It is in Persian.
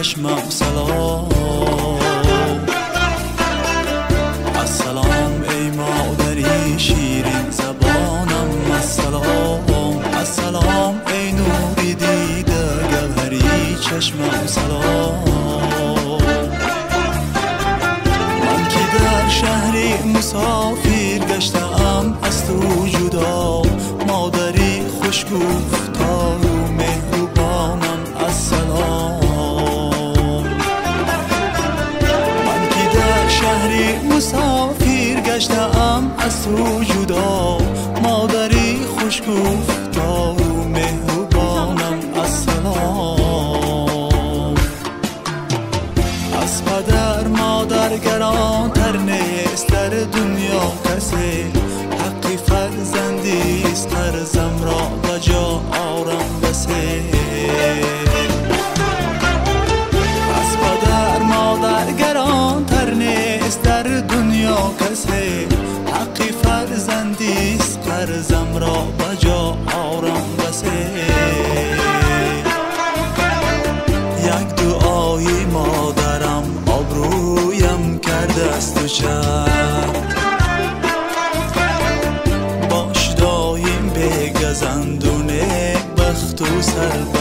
چشمم سلام. السلام ای مادری شیرین زبانم، السلام السلام ای نوری دیده گوهری چشمم سلام. من که در شهری مسافر گشتم از تو جدا، مادری خوشگفتار و مهربانم السلام. من که در شهری مسافر گشتم از تو جدا، مادری خوشگفتار و مهربانم السلام. از پدر مادر گرانتر نیست در دنیا کسی، حقی فرزندیست ارزم را بجا آرم بسی. از پدر مادر گرانتر نیست در دنیا کسی، حقی فرزندیست ارزم را بجا آرم بسی. یک دعای مادرم آبرویم کرده است و چند، باش دایم بگزندونه بخت و سر